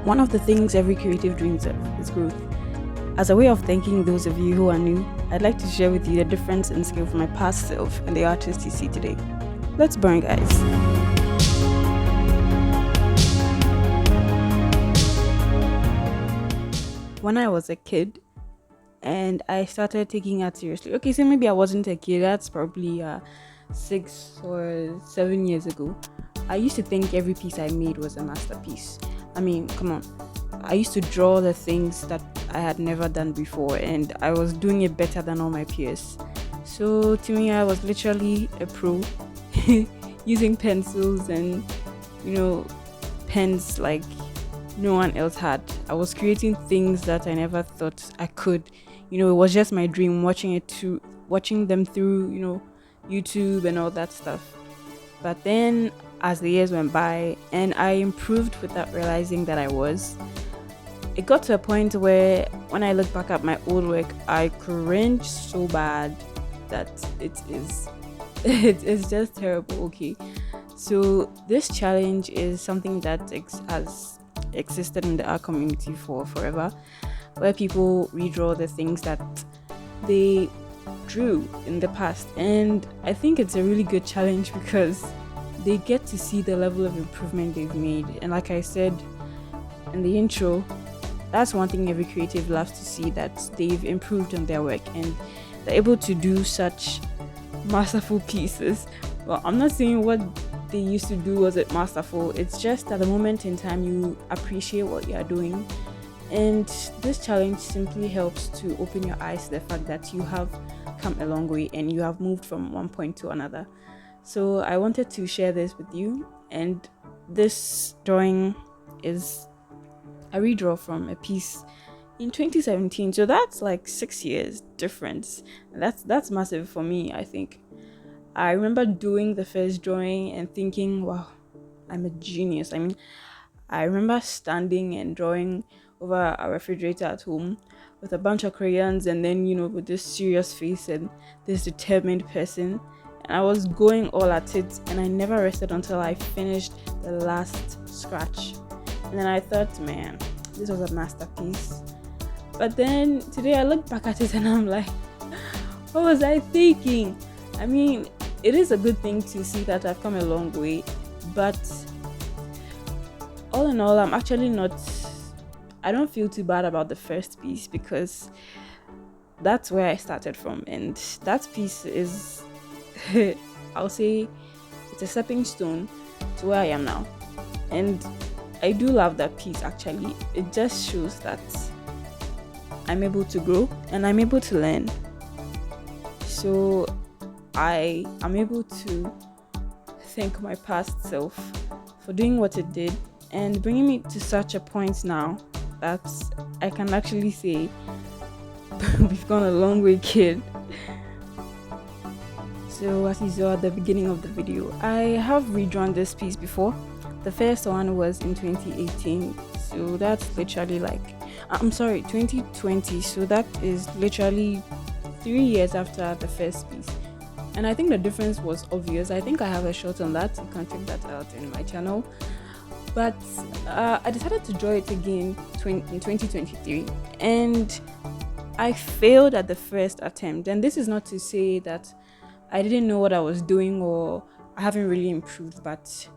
One of the things every creative dreams of is growth. As a way of thanking those of you who are new, I'd like to share with you the difference in skill from my past self and the artist you see today. Let's burn, guys. When I was a kid and I started taking art seriously, okay, so maybe I wasn't a kid, that's probably 6 or 7 years ago. I used to think every piece I made was a masterpiece. I mean, come on. I used to draw the things that I had never done before, and I was doing it better than all my peers. So to me, I was literally a pro, using pencils and, pens like no one else had. I was creating things that I never thought I could. It was just my dream watching them through, YouTube and all that stuff. But then as the years went by and I improved without realizing that it got to a point where when I look back at my old work, I cringe so bad that it is it is just terrible. Okay. So this challenge is something that has existed in the art community for forever, where people redraw the things that they drew in the past. And I think it's a really good challenge because they get to see the level of improvement they've made. And like I said in the intro, that's one thing every creative loves to see, that they've improved on their work and they're able to do such masterful pieces. Well, I'm not saying what they used to do wasn't masterful. It's just at the moment in time you appreciate what you are doing. And this challenge simply helps to open your eyes to the fact that you have come a long way and you have moved from one point to another. So I wanted to share this with you, and this drawing is a redraw from a piece in 2017. So that's like 6 years difference. And that's massive for me, I think. I remember doing the first drawing and thinking, wow, I'm a genius. I mean, I remember standing and drawing over a refrigerator at home with a bunch of crayons and then, with this serious face and this determined person. And I was going all at it and I never rested until I finished the last scratch. And then I thought, man, this was a masterpiece. But then today I look back at it and I'm like, what was I thinking? I mean, it is a good thing to see that I've come a long way, but all in all, I don't feel too bad about the first piece because that's where I started from. And that piece is, I'll say, it's a stepping stone to where I am now. And I do love that piece, actually. It just shows that I'm able to grow and I'm able to learn. So I am able to thank my past self for doing what it did and bringing me to such a point now that I can actually say we've gone a long way, kid. So as you saw at the beginning of the video, I have redrawn this piece before. The first one was in 2018, so that's literally 2020, so that is literally 3 years after the first piece. And I think the difference was obvious. I think I have a shot on that. You can check that out in my channel. But I decided to draw it again in 2023. And I failed at the first attempt. And this is not to say that I didn't know what I was doing or I haven't really improved. But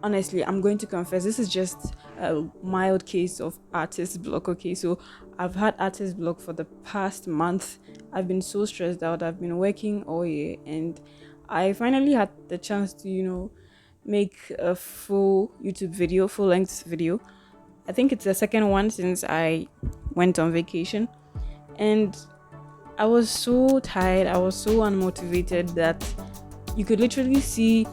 honestly, I'm going to confess, this is just a mild case of artist block. Okay, so I've had artist block for the past month. I've been so stressed out. I've been working all year and I finally had the chance to, make a full length video. I think it's the second one since I went on vacation. And I was so tired. I was so unmotivated that you could literally see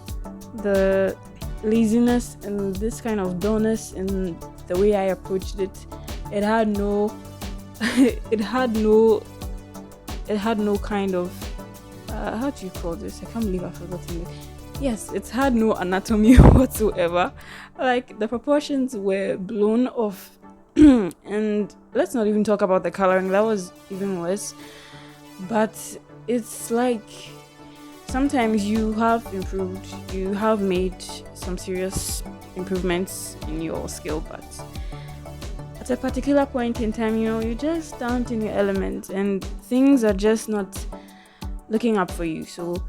the laziness and this kind of dullness in the way I approached it. It had no kind of how do you call this? I can't believe I've forgotten it. Yes, it had no anatomy whatsoever. Like the proportions were blown off. And let's not even talk about the coloring, that was even worse. But it's like sometimes you have improved, you have made some serious improvements in your skill, but at a particular point in time, you're just down in your element and things are just not looking up for you. So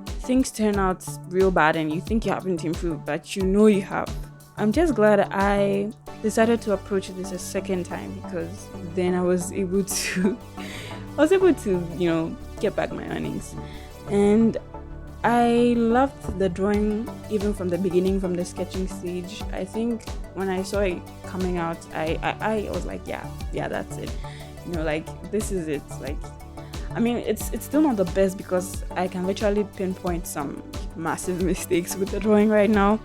things turn out real bad and you think you haven't improved, but you have. I'm just glad I decided to approach this a second time, because then I was able to get back my earnings. And I loved the drawing even from the beginning, from the sketching stage. I think when I saw it coming out, I was like, yeah, that's it. Like, this is it. Like, I mean, it's still not the best, because I can literally pinpoint some massive mistakes with the drawing right now.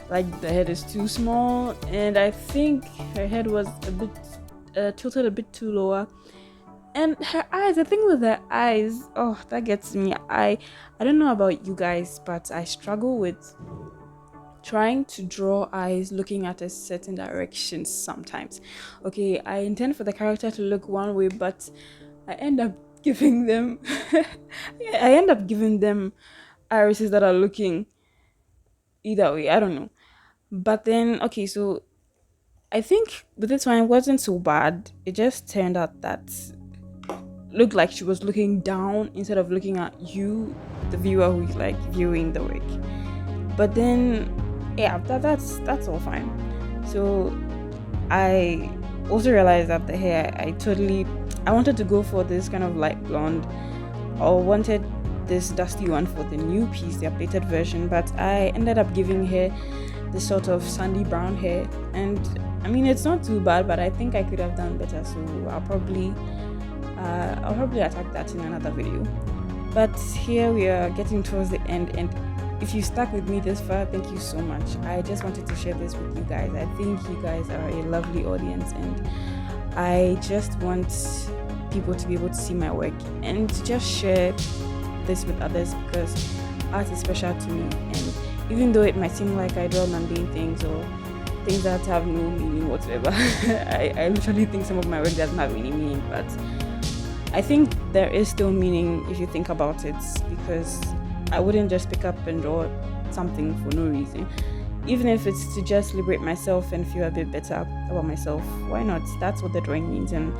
Like, the head is too small, and I think her head was a bit tilted a bit too lower. And her eyes, the thing with her eyes, oh, that gets me. I don't know about you guys, but I struggle with trying to draw eyes looking at a certain direction sometimes. Okay, I intend for the character to look one way, but I end up giving them irises that are looking either way. I don't know. But then, okay, so I think with this one it wasn't so bad. It just turned out that looked like she was looking down instead of looking at you, the viewer, who's like viewing the work. But then, yeah, that's all fine. So I also realized that the hair, I wanted to go for this kind of light blonde, or wanted this dusty one for the new piece, the updated version, but I ended up giving her this sort of sandy brown hair. And I mean, it's not too bad, but I think I could have done better, so I'll probably attack that in another video. But here we are getting towards the end, and if you stuck with me this far, thank you so much. I just wanted to share this with you guys. I think you guys are a lovely audience, and I just want people to be able to see my work and to just share this with others, because art is special to me. And even though it might seem like I draw mundane things or things that have no meaning whatsoever, I literally think some of my work doesn't have any meaning, but I think there is still meaning if you think about it, because I wouldn't just pick up and draw something for no reason. Even if it's to just liberate myself and feel a bit better about myself, why not? That's what the drawing means, and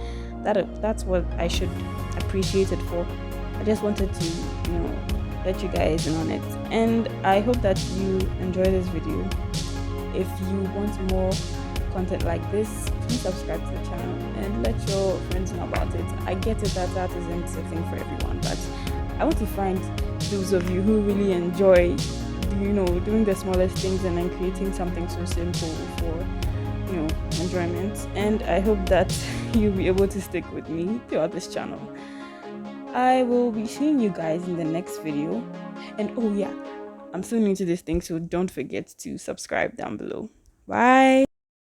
that's what I should appreciate it for. I just wanted to, let you guys in on it. And I hope that you enjoy this video. If you want more content like this, please subscribe to the channel and let your friends know about it. I get it that isn't a thing for everyone, but I want to find those of you who really enjoy doing the smallest things and then creating something so simple for enjoyment. And I hope that you'll be able to stick with me throughout this channel. I will be seeing you guys in the next video. And oh yeah, I'm still new to this thing, so don't forget to subscribe down below. Bye.